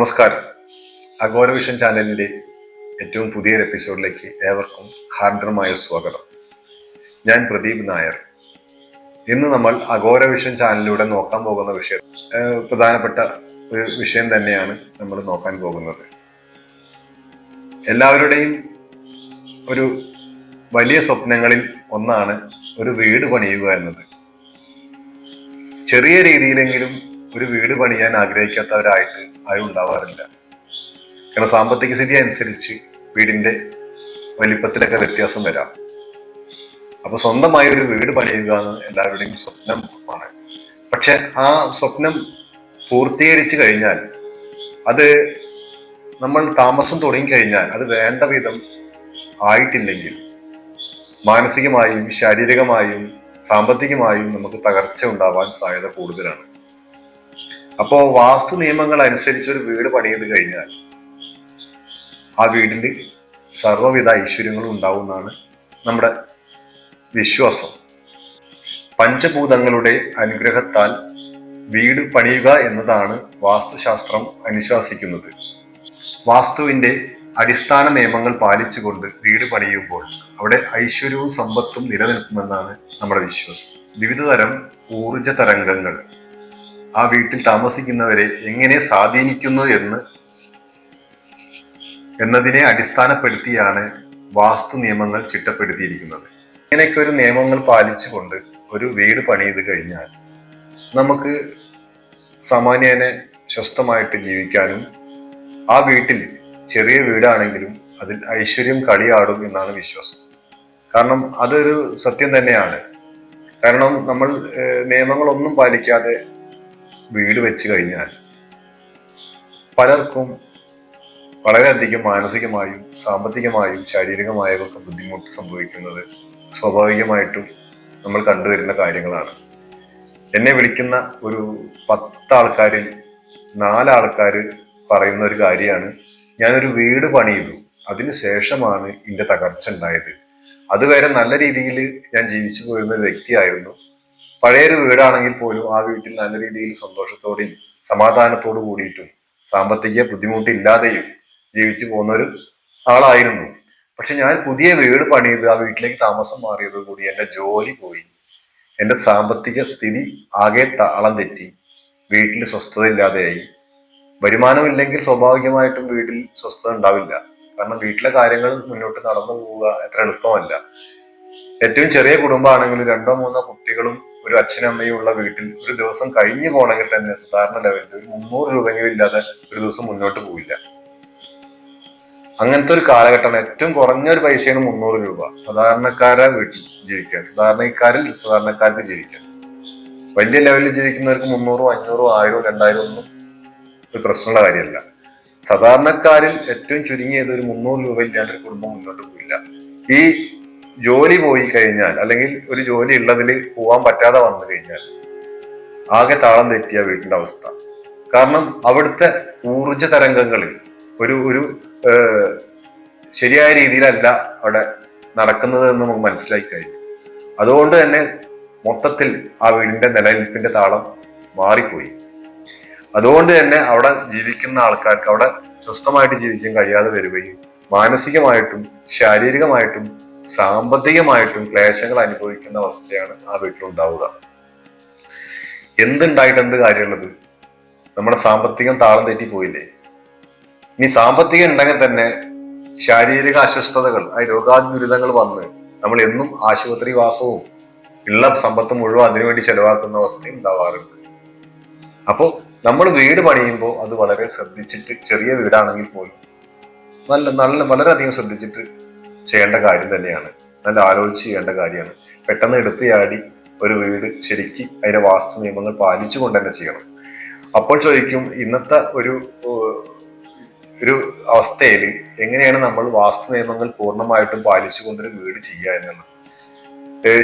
നമസ്കാരം. അഘോര വിഷൻ ചാനലിന്റെ ഏറ്റവും പുതിയൊരു എപ്പിസോഡിലേക്ക് ഏവർക്കും ഹാർദവമായ സ്വാഗതം. ഞാൻ പ്രദീപ് നായർ. ഇന്ന് നമ്മൾ അഘോര വിഷൻ ചാനലിലൂടെ നോക്കാൻ പോകുന്ന വിഷയം പ്രധാനപ്പെട്ട ഒരു വിഷയം തന്നെയാണ് നമ്മൾ നോക്കാൻ പോകുന്നത്. എല്ലാവരുടെയും ഒരു വലിയ സ്വപ്നങ്ങളിൽ ഒന്നാണ് ഒരു വീട് പണിയുക എന്നത്. ചെറിയ രീതിയിലെങ്കിലും ഒരു വീട് പണിയാൻ ആഗ്രഹിക്കാത്തവരായിട്ട് ആരും ഉണ്ടാവാറില്ല. കാരണം സാമ്പത്തിക സ്ഥിതി അനുസരിച്ച് വീടിന്റെ വലിപ്പത്തിലൊക്കെ വ്യത്യാസം വരാം. അപ്പൊ സ്വന്തമായി ഒരു വീട് പണിയുക എന്ന് എല്ലാവരുടെയും സ്വപ്നമാണ്. പക്ഷെ ആ സ്വപ്നം പൂർത്തീകരിച്ചു കഴിഞ്ഞാൽ, അത് നമ്മൾ താമസം തുടങ്ങിക്കഴിഞ്ഞാൽ അത് വേണ്ട വിധം ആയിട്ടില്ലെങ്കിൽ മാനസികമായും ശാരീരികമായും സാമ്പത്തികമായും നമുക്ക് തകർച്ച ഉണ്ടാവാൻ സാധ്യത കൂടുതലാണ്. അപ്പോ വാസ്തു നിയമങ്ങൾ അനുസരിച്ച് ഒരു വീട് പണിയത് കഴിഞ്ഞാൽ ആ വീടിൽ സർവ്വവിധ ഐശ്വര്യങ്ങളും ഉണ്ടാവുമെന്നാണ് നമ്മുടെ വിശ്വാസം. പഞ്ചഭൂതങ്ങളുടെ അനുഗ്രഹത്താൽ വീട് പണിയുക എന്നതാണ് വാസ്തുശാസ്ത്രം അനുശാസിക്കുന്നത്. വാസ്തുവിന്റെ അടിസ്ഥാന നിയമങ്ങൾ പാലിച്ചുകൊണ്ട് വീട് പണിയുമ്പോൾ അവിടെ ഐശ്വര്യവും സമ്പത്തും നിലനിൽക്കുമെന്നാണ് നമ്മുടെ വിശ്വാസം. വിവിധതരം ഊർജ തരംഗങ്ങൾ ആ വീട്ടിൽ താമസിക്കുന്നവരെ എങ്ങനെ സ്വാധീനിക്കുന്നു എന്നതിനെ അടിസ്ഥാനപ്പെടുത്തിയാണ് വാസ്തു നിയമങ്ങൾ ചിട്ടപ്പെടുത്തിയിരിക്കുന്നത്. ഇങ്ങനെയൊക്കെ ഒരു നിയമങ്ങൾ പാലിച്ചുകൊണ്ട് ഒരു വീട് പണിയത് കഴിഞ്ഞാൽ നമുക്ക് സാമാന്യേന സ്വസ്ഥമായിട്ട് ജീവിക്കാനും ആ വീട്ടിൽ ചെറിയ വീടാണെങ്കിലും അതിൽ ഐശ്വര്യം കളിയാടും എന്നാണ് വിശ്വാസം. കാരണം അതൊരു സത്യം തന്നെയാണ്. കാരണം നമ്മൾ നിയമങ്ങളൊന്നും പാലിക്കാതെ വീട് വെച്ച് കഴിഞ്ഞാൽ പലർക്കും വളരെയധികം മാനസികമായും സാമ്പത്തികമായും ശാരീരികമായും ഒക്കെ ബുദ്ധിമുട്ട് സംഭവിക്കുന്നത് സ്വാഭാവികമായിട്ടും നമ്മൾ കണ്ടുവരുന്ന കാര്യങ്ങളാണ്. എന്നെ വിളിക്കുന്ന ഒരു 10 ആൾക്കാരിൽ 4 ആൾക്കാർ പറയുന്ന ഒരു കാര്യമാണ്, ഞാനൊരു വീട് പണിയുന്നു, അതിനുശേഷമാണ് ഇതിന്റെ തകർച്ച ഉണ്ടായത്. അതുവരെ നല്ല രീതിയിൽ ഞാൻ ജീവിച്ചു പോയിരുന്ന ഒരു വ്യക്തിയായിരുന്നു. പഴയൊരു വീടാണെങ്കിൽ പോലും ആ വീട്ടിൽ നല്ല രീതിയിൽ സന്തോഷത്തോടെയും സമാധാനത്തോടു കൂടിയിട്ടും സാമ്പത്തിക ബുദ്ധിമുട്ടില്ലാതെയും ജീവിച്ചു പോകുന്ന ഒരു ആളായിരുന്നു. പക്ഷെ ഞാൻ പുതിയ വീട് പണിയത് ആ വീട്ടിലേക്ക് താമസം മാറിയതോടുകൂടി എന്റെ ജോലി പോയി, എന്റെ സാമ്പത്തിക സ്ഥിതി ആകെ താളം തെറ്റി, വീട്ടിൽ സ്വസ്ഥത ഇല്ലാതെയായി. വരുമാനമില്ലെങ്കിൽ സ്വാഭാവികമായിട്ടും വീട്ടിൽ സ്വസ്ഥത ഉണ്ടാവില്ല. കാരണം വീട്ടിലെ കാര്യങ്ങൾ മുന്നോട്ട് നടന്നു പോവുക അത്ര എളുപ്പമല്ല. ഏറ്റവും ചെറിയ കുടുംബമാണെങ്കിലും 2 3 കുട്ടികളും ഒരു അച്ഛനും അമ്മയും ഉള്ള വീട്ടിൽ ഒരു ദിവസം കഴിഞ്ഞു പോകണമെങ്കിൽ തന്നെ സാധാരണ ലെവലിൽ ഒരു 300 രൂപയെങ്കിലും ഇല്ലാതെ ഒരു ദിവസം മുന്നോട്ട് പോവില്ല. അങ്ങനത്തെ ഒരു കാലഘട്ടമാണ്. ഏറ്റവും കുറഞ്ഞൊരു പൈസയാണ് 300 രൂപ സാധാരണക്കാരെ വീട്ടിൽ ജീവിക്കാൻ, സാധാരണക്കാർക്ക് ജീവിക്കാൻ. വലിയ ലെവലിൽ ജീവിക്കുന്നവർക്ക് 300 500 1000 2000 ഒന്നും ഒരു പ്രശ്നമുള്ള കാര്യമല്ല. സാധാരണക്കാരിൽ ഏറ്റവും ചുരുങ്ങിയത് ഒരു 300 രൂപ ഇല്ലാണ്ട് ഒരു കുടുംബം മുന്നോട്ട് പോയില്ല. ഈ ജോലി പോയി കഴിഞ്ഞാൽ, അല്ലെങ്കിൽ ഒരു ജോലി ഉള്ളതിൽ പോവാൻ പറ്റാതെ വന്നു കഴിഞ്ഞാൽ ആകെ താളം തെറ്റിയ വീട്ടിന്റെ അവസ്ഥ. കാരണം അവിടുത്തെ ഊർജ തരംഗങ്ങളിൽ ഒരു ശരിയായ രീതിയിലല്ല അവിടെ നടക്കുന്നത് എന്ന് നമുക്ക് മനസ്സിലാക്കി കഴിഞ്ഞു. അതുകൊണ്ട് തന്നെ മൊത്തത്തിൽ ആ വീടിന്റെ നിലനിൽപ്പിന്റെ താളം മാറിപ്പോയി. അതുകൊണ്ട് തന്നെ അവിടെ ജീവിക്കുന്ന ആൾക്കാർക്ക് അവിടെ സ്വസ്ഥമായിട്ട് ജീവിക്കാൻ കഴിയാതെ വരികയും മാനസികമായിട്ടും ശാരീരികമായിട്ടും സാമ്പത്തികമായിട്ടും ക്ലേശങ്ങൾ അനുഭവിക്കുന്ന അവസ്ഥയാണ് ആ വീട്ടിലുണ്ടാവുക. എന്തുണ്ടായിട്ട് എന്ത് കാര്യമുള്ളത്? നമ്മുടെ സാമ്പത്തികം താളം തെറ്റിപ്പോയില്ലേ? ഇനി സാമ്പത്തികം ഉണ്ടെങ്കിൽ തന്നെ ശാരീരിക അസ്വസ്ഥതകൾ, ആ രോഗാതി ദുരിതങ്ങൾ വന്ന് നമ്മൾ എന്നും ആശുപത്രി വാസവും ഉള്ള സമ്പത്ത് മുഴുവൻ അതിനുവേണ്ടി ചെലവാക്കുന്ന അവസ്ഥയും ഉണ്ടാവാറുണ്ട്. അപ്പോൾ നമ്മൾ വീട് പണിയുമ്പോൾ അത് വളരെ ശ്രദ്ധിച്ചിട്ട്, ചെറിയ വീടാണെങ്കിൽ പോലും വളരെയധികം ശ്രദ്ധിച്ചിട്ട് ചെയ്യേണ്ട കാര്യം തന്നെയാണ്. നല്ല ആലോചിച്ച് ചെയ്യേണ്ട കാര്യമാണ്. പെട്ടെന്ന് എടുത്തുചാടി ഒരു വീട് ശരിക്ക് അതിന്റെ വാസ്തു നിയമങ്ങൾ പാലിച്ചുകൊണ്ട് തന്നെ ചെയ്യണം. അപ്പോൾ ചോദിക്കും, ഇന്നത്തെ ഒരു അവസ്ഥയിൽ എങ്ങനെയാണ് നമ്മൾ വാസ്തു നിയമങ്ങൾ പൂർണ്ണമായിട്ടും പാലിച്ചുകൊണ്ടൊരു വീട് ചെയ്യുക എന്നുള്ളത്?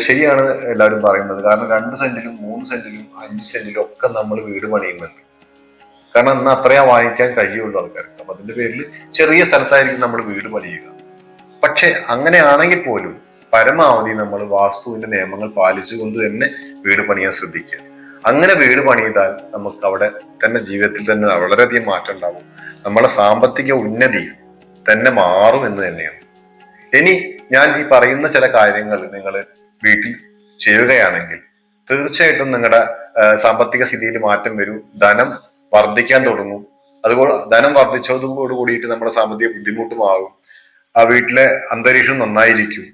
ശരിയാണ് എല്ലാവരും പറയുന്നത്. കാരണം 2 സെന്റിലും 3 സെന്റിലും 5 സെന്റിലും ഒക്കെ നമ്മൾ വീട് പണിയുന്നുണ്ട്. കാരണം അന്ന് അത്രയാ വാങ്ങിക്കാൻ കഴിയുള്ളൂ ആൾക്കാർക്ക്. അപ്പൊ അതിന്റെ പേരിൽ ചെറിയ സ്ഥലത്തായിരിക്കും നമ്മൾ വീട് പണിയുക. പക്ഷെ അങ്ങനെയാണെങ്കിൽ പോലും പരമാവധി നമ്മൾ വാസ്തുവിന്റെ നിയമങ്ങൾ പാലിച്ചുകൊണ്ട് തന്നെ വീട് പണിയാൻ ശ്രദ്ധിക്കുക. അങ്ങനെ വീട് പണിതാൽ നമുക്ക് അവിടെ തന്നെ ജീവിതത്തിൽ തന്നെ വളരെയധികം മാറ്റം ഉണ്ടാവും. നമ്മളെ സാമ്പത്തിക ഉന്നതി തന്നെ മാറും എന്ന് തന്നെയാണ്. ഇനി ഞാൻ ഈ പറയുന്ന ചില കാര്യങ്ങൾ നിങ്ങൾ വീട്ടിൽ ചെയ്യുകയാണെങ്കിൽ തീർച്ചയായിട്ടും നിങ്ങളുടെ സാമ്പത്തിക സ്ഥിതിയിൽ മാറ്റം വരും. ധനം വർദ്ധിക്കാൻ തുടങ്ങും. അതുപോലെ ധനം വർദ്ധിച്ചതോട് കൂടിയിട്ട് നമ്മുടെ സാമ്പത്തിക ബുദ്ധിമുട്ടുമാകും. ആ വീട്ടിലെ അന്തരീക്ഷം നന്നായിരിക്കും.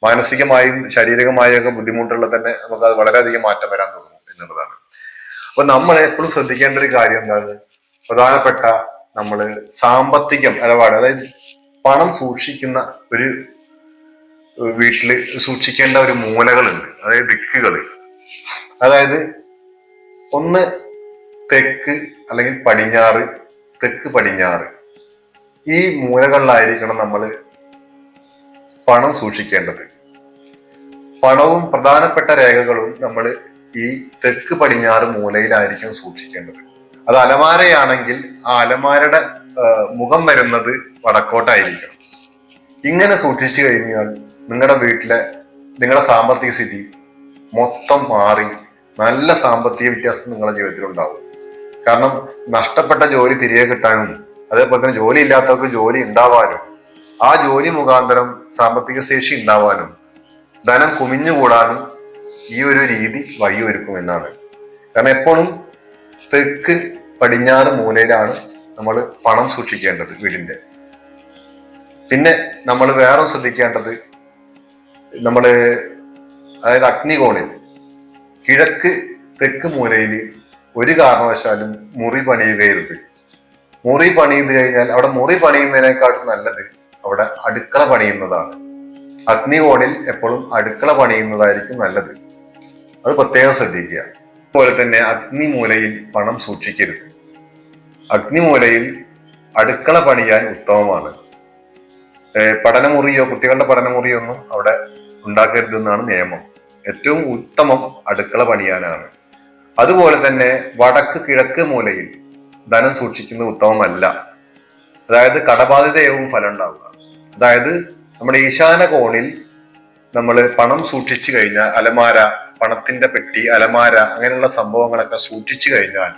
മാനസികമായും ശാരീരികമായും ഒക്കെ ബുദ്ധിമുട്ടുള്ള തന്നെ നമുക്ക് അത് വളരെയധികം മാറ്റം വരാൻ തുടങ്ങും എന്നുള്ളതാണ്. അപ്പൊ നമ്മൾ എപ്പോഴും ശ്രദ്ധിക്കേണ്ട ഒരു കാര്യം എന്താണ്? പ്രധാനപ്പെട്ട നമ്മള് സാമ്പത്തികം ഇടപാട്, അതായത് പണം സൂക്ഷിക്കുന്ന ഒരു വീട്ടില് സൂക്ഷിക്കേണ്ട ഒരു മൂലകളുണ്ട്, അതായത് ദിക്കുകള്. അതായത് ഒന്ന് തെക്ക് അല്ലെങ്കിൽ പടിഞ്ഞാറ്, തെക്ക് പടിഞ്ഞാറ് ഈ മൂലകളിലായിരിക്കണം നമ്മൾ പണം സൂക്ഷിക്കേണ്ടത്. പണവും പ്രധാനപ്പെട്ട രേഖകളും നമ്മൾ ഈ തെക്ക് പടിഞ്ഞാറ് മൂലയിലായിരിക്കും സൂക്ഷിക്കേണ്ടത്. അത് അലമാരയാണെങ്കിൽ ആ അലമാരയുടെ മുഖം വരുന്നത് വടക്കോട്ടായിരിക്കണം. ഇങ്ങനെ സൂക്ഷിച്ചു കഴിഞ്ഞാൽ നിങ്ങളുടെ വീട്ടിലെ നിങ്ങളുടെ സാമ്പത്തിക സ്ഥിതി മൊത്തം മാറി നല്ല സാമ്പത്തിക വ്യത്യാസം നിങ്ങളുടെ ജീവിതത്തിൽ ഉണ്ടാവും. കാരണം നഷ്ടപ്പെട്ട ജോലി തിരികെ കിട്ടാനും അതേപോലെ തന്നെ ജോലി ഇല്ലാത്തവർക്ക് ജോലി ഉണ്ടാവാനും ആ ജോലി മുഖാന്തരം സാമ്പത്തിക ശേഷി ഉണ്ടാവാനും ധനം കുമിഞ്ഞുകൂടാനും ഈ ഒരു രീതി വഴിയൊരുക്കും എന്നാണ്. കാരണം എപ്പോഴും തെക്ക് പടിഞ്ഞാറ് മൂലയിലാണ് നമ്മൾ പണം സൂക്ഷിക്കേണ്ടത് വീടിന്റെ. പിന്നെ നമ്മൾ വേറെ ശ്രദ്ധിക്കേണ്ടത് നമ്മള് അതായത് അഗ്നികോണിൽ കിഴക്ക് തെക്ക് മൂലയിൽ ഒരു കാരണവശാലും മുറി പണിയുകയരുത്. മുറി പണിയുന്നത് കഴിഞ്ഞാൽ അവിടെ മുറി പണിയുന്നതിനേക്കാട്ടും നല്ലത് അവിടെ അടുക്കള പണിയുന്നതാണ്. അഗ്നികോണിൽ എപ്പോഴും അടുക്കള പണിയുന്നതായിരിക്കും നല്ലത്. അത് പ്രത്യേകം ശ്രദ്ധിക്കുക. അതുപോലെ തന്നെ അഗ്നിമൂലയിൽ പണം സൂക്ഷിക്കരുത്. അഗ്നിമൂലയിൽ അടുക്കള പണിയാൻ ഉത്തമമാണ്. പഠനമുറിയോ കുട്ടികളുടെ പഠനമുറിയോ ഒന്നും അവിടെ ഉണ്ടാക്കരുതെന്നാണ് നിയമം. ഏറ്റവും ഉത്തമം അടുക്കള പണിയാനാണ്. അതുപോലെ തന്നെ വടക്ക് കിഴക്ക് മൂലയിൽ ധനം സൂക്ഷിക്കുന്നത് ഉത്തമമല്ല. അതായത് കടബാധിതയാവും ഫലം ഉണ്ടാവുക. അതായത് നമ്മുടെ ഈശാന കോണിൽ നമ്മൾ പണം സൂക്ഷിച്ചു കഴിഞ്ഞാൽ അലമാര, പണത്തിന്റെ പെട്ടി, അലമാര അങ്ങനെയുള്ള സംഭവങ്ങളൊക്കെ സൂക്ഷിച്ചു കഴിഞ്ഞാൽ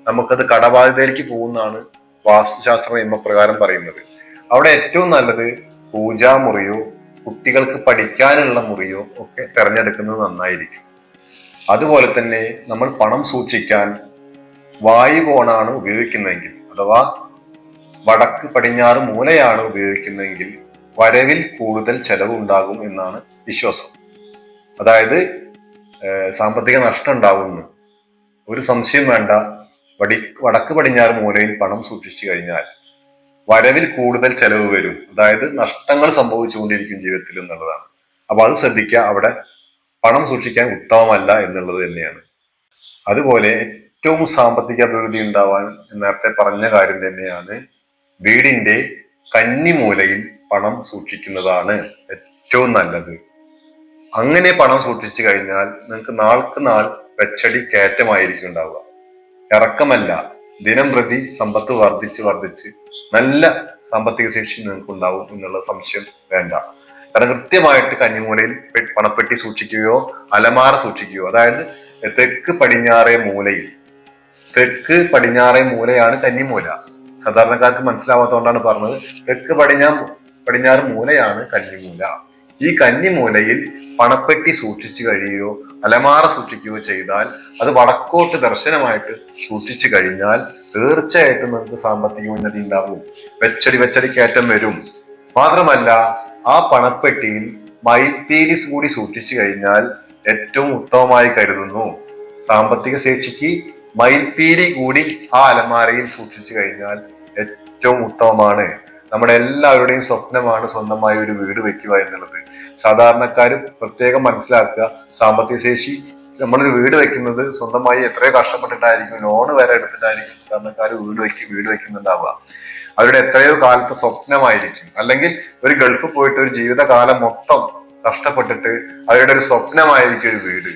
നമുക്കത് കടബാധിതയിലേക്ക് പോകുന്നതാണ് വാസ്തുശാസ്ത്ര നിയമപ്രകാരം പറയുന്നത്. അവിടെ ഏറ്റവും നല്ലത് പൂജാമുറിയോ കുട്ടികൾക്ക് പഠിക്കാനുള്ള മുറിയോ ഒക്കെ തിരഞ്ഞെടുക്കുന്നത് നന്നായിരിക്കും. അതുപോലെ തന്നെ നമ്മൾ പണം സൂക്ഷിക്കാൻ വായുകോണാണ് ഉപയോഗിക്കുന്നതെങ്കിൽ അഥവാ വടക്ക് പടിഞ്ഞാറ് മൂലയാണ് ഉപയോഗിക്കുന്നതെങ്കിൽ വരവിൽ കൂടുതൽ ചെലവ് ഉണ്ടാകും എന്നാണ് വിശ്വാസം. അതായത് സാമ്പത്തിക നഷ്ടം ഉണ്ടാകുന്നു, ഒരു സംശയം വേണ്ട. വടക്ക് പടിഞ്ഞാറ് മൂലയിൽ പണം സൂക്ഷിച്ചു കഴിഞ്ഞാൽ വരവിൽ കൂടുതൽ ചെലവ് വരും. അതായത് നഷ്ടങ്ങൾ സംഭവിച്ചുകൊണ്ടിരിക്കും ജീവിതത്തിൽ എന്നുള്ളതാണ്. അപ്പൊ അത് ശ്രദ്ധിക്കുക. അവിടെ പണം സൂക്ഷിക്കാൻ ഉത്തമമല്ല എന്നുള്ളത് തന്നെയാണ്. അതുപോലെ ഏറ്റവും സാമ്പത്തിക അഭിവൃദ്ധി ഉണ്ടാവാൻ നേരത്തെ പറഞ്ഞ കാര്യം തന്നെയാണ് വീടിന്റെ കന്നിമൂലയിൽ പണം സൂക്ഷിക്കുന്നതാണ് ഏറ്റവും നല്ലത്. അങ്ങനെ പണം സൂക്ഷിച്ചു കഴിഞ്ഞാൽ നിങ്ങൾക്ക് നാൾക്ക് നാൾ വെച്ചടി കയറ്റമായിരിക്കും ഉണ്ടാവുക, ഇറക്കമല്ല. ദിനം പ്രതി സമ്പത്ത് വർദ്ധിച്ച് നല്ല സാമ്പത്തിക ശേഷി നിങ്ങൾക്ക് ഉണ്ടാവും എന്നുള്ള സംശയം വേണ്ട. കാരണം കൃത്യമായിട്ട് കന്നിമൂലയിൽ പണപ്പെട്ടി സൂക്ഷിക്കുകയോ അലമാര സൂക്ഷിക്കുകയോ, അതായത് തെക്ക് പടിഞ്ഞാറേ മൂലയിൽ, തെക്ക് പടിഞ്ഞാറേ മൂലയാണ് കന്നിമൂല. സാധാരണക്കാർക്ക് മനസ്സിലാവാത്തതുകൊണ്ടാണ് പറഞ്ഞത്. തെക്ക് പടിഞ്ഞാറ് മൂലയാണ് കന്നിമൂല. ഈ കന്നിമൂലയിൽ പണപ്പെട്ടി സൂക്ഷിച്ചു കഴിയുകയോ അലമാര സൂക്ഷിക്കുകയോ ചെയ്താൽ അത് വടക്കോട്ട് ദർശനമായിട്ട് സൂക്ഷിച്ചു കഴിഞ്ഞാൽ തീർച്ചയായിട്ടും നമുക്ക് സാമ്പത്തിക ഉന്നതി ഉണ്ടാവും. വെച്ചടി കയറ്റം വരും. മാത്രമല്ല ആ പണപ്പെട്ടിയിൽ മയിൽപ്പീലി കൂടി സൂക്ഷിച്ചു കഴിഞ്ഞാൽ ഏറ്റവും ഉത്തമമായി കരുതുന്നു. സാമ്പത്തിക ശേഷിക്ക് മയിൽപ്പീലി കൂടി ആ അലമാരയിൽ സൂക്ഷിച്ചു കഴിഞ്ഞാൽ ഏറ്റവും ഉത്തമമാണ്. നമ്മുടെ എല്ലാവരുടെയും സ്വപ്നമാണ് സ്വന്തമായി ഒരു വീട് വെക്കുക എന്നുള്ളത്. സാധാരണക്കാർ പ്രത്യേകം മനസ്സിലാക്കുക, സാമ്പത്തിക ശേഷി നമ്മളൊരു വീട് വെക്കുന്നത് സ്വന്തമായി എത്രയോ കഷ്ടപ്പെട്ടിട്ടായിരിക്കും, ലോണ് വരെ എടുത്തിട്ടായിരിക്കും സാധാരണക്കാർ വീട് വെക്കുന്നുണ്ടാവുക. അവരുടെ എത്രയോ കാലത്തെ സ്വപ്നമായിരിക്കും. അല്ലെങ്കിൽ ഒരു ഗൾഫിൽ പോയിട്ട് ഒരു ജീവിതകാലം മൊത്തം കഷ്ടപ്പെട്ടിട്ട് അവരുടെ ഒരു സ്വപ്നമായിരിക്കും ഒരു വീട്.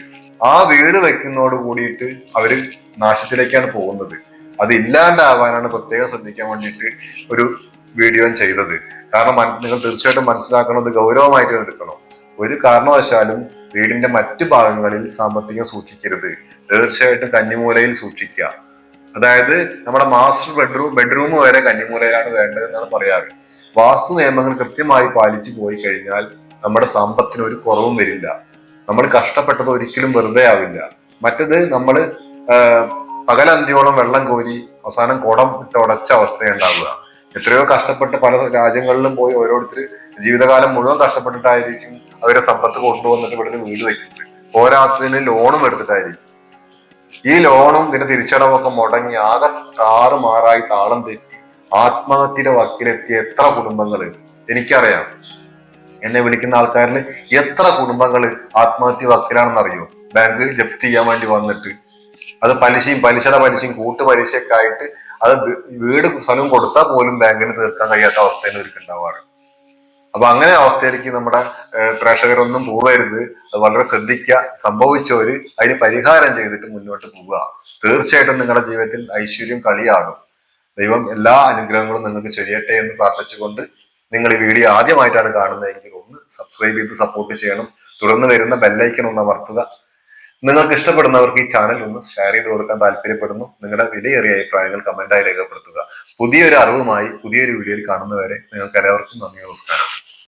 ആ വീട് വെക്കുന്നതോട് കൂടിയിട്ട് അവര് നാശത്തിലേക്കാണ് പോകുന്നത്. അത് ഇല്ലാണ്ടാവാനാണ് പ്രത്യേകം ശ്രദ്ധിക്കാൻ വേണ്ടിയിട്ട് ഒരു വീഡിയോ ചെയ്തത്. കാരണം നിങ്ങൾ തീർച്ചയായിട്ടും മനസ്സിലാക്കുന്നത് ഗൗരവമായിട്ട് എടുക്കണം. ഒരു കാരണവശാലും വീടിന്റെ മറ്റു ഭാഗങ്ങളിൽ സാമ്പത്തികം സൂക്ഷിക്കരുത്. തീർച്ചയായിട്ടും കന്നിമൂലയിൽ സൂക്ഷിക്കുക. അതായത് നമ്മുടെ മാസ്റ്റർ ബെഡ്റൂം വരെ കന്നിമൂലയിലാണ് വേണ്ടത് എന്നാണ് പറയാറ്. വാസ്തു നിയമങ്ങൾ കൃത്യമായി പാലിച്ചു പോയി കഴിഞ്ഞാൽ നമ്മുടെ സമ്പത്തിന് ഒരു കുറവും വരില്ല. നമ്മൾ കഷ്ടപ്പെട്ടത് ഒരിക്കലും വെറുതെ ആവില്ല. മറ്റത് നമ്മൾ പകലന്തിയോളം വെള്ളം കോരി അവസാനം കുടം ഇട്ട് ഉടച്ച അവസ്ഥയുണ്ടാവുക. എത്രയോ കഷ്ടപ്പെട്ട് പല രാജ്യങ്ങളിലും പോയി ഓരോരുത്തർ ജീവിതകാലം മുഴുവൻ കഷ്ടപ്പെട്ടിട്ടായിരിക്കും അവരെ സമ്പത്ത് കൊണ്ടുവന്നിട്ട് ഇവിടുന്ന് വീട് വെക്കുന്നത്. പോരാത്തതിന് ലോണും എടുത്തിട്ടായിരിക്കും. ഈ ലോണും ഇതിന്റെ തിരിച്ചടവൊക്കെ മുടങ്ങി ആകെ താറുമാറായി താളം തെറ്റി ആത്മഹത്യയുടെ വക്കിലെത്തിയ എത്ര കുടുംബങ്ങള് എനിക്കറിയാം. എന്നെ വിളിക്കുന്ന ആൾക്കാരിൽ എത്ര കുടുംബങ്ങൾ ആത്മഹത്യ വക്കിലാണെന്ന് അറിയോ? ബാങ്ക് ജപ്തി ചെയ്യാൻ വേണ്ടി വന്നിട്ട് അത് പലിശയുടെ പലിശയും കൂട്ടുപലിശയൊക്കെ ആയിട്ട് അത് വീട് സ്ഥലവും കൊടുത്താൽ പോലും ബാങ്കിന് തീർക്കാൻ കഴിയാത്ത അവസ്ഥയിൽ ഇവർക്കുണ്ടാവാറ്. അപ്പൊ അങ്ങനെ അവസ്ഥയിലേക്ക് നമ്മുടെ പ്രേക്ഷകരൊന്നും പോകരുത്. അത് വളരെ ശ്രദ്ധിക്കുക. സംഭവിച്ചവര് അതിന് പരിഹാരം ചെയ്തിട്ട് മുന്നോട്ട് പോവുക. തീർച്ചയായിട്ടും നിങ്ങളുടെ ജീവിതത്തിൽ ഐശ്വര്യം കളിയാടും. ദൈവം എല്ലാ അനുഗ്രഹങ്ങളും നിങ്ങൾക്ക് ചെയ്യട്ടെ എന്ന് പ്രാർത്ഥിച്ചുകൊണ്ട്, നിങ്ങൾ ഈ വീഡിയോ ആദ്യമായിട്ടാണ് കാണുന്നതെങ്കിൽ ഒന്ന് സബ്സ്ക്രൈബ് ചെയ്ത് സപ്പോർട്ട് ചെയ്യണം. തുടർന്ന് വരുന്ന ബെല്ലൈക്കൺ ഒന്ന് അമർത്തുക. നിങ്ങൾക്ക് ഇഷ്ടപ്പെടുന്നവർക്ക് ഈ ചാനൽ ഒന്ന് ഷെയർ ചെയ്ത് കൊടുക്കാൻ താല്പര്യപ്പെടുന്നു. നിങ്ങളുടെ വിലയേറിയ അഭിപ്രായങ്ങൾ കമന്റായി രേഖപ്പെടുത്തുക. പുതിയൊരു അറിവുമായി പുതിയൊരു വീഡിയോയിൽ കാണുന്നവരെ നിങ്ങൾക്ക് എല്ലാവർക്കും നന്ദി, നമസ്കാരം.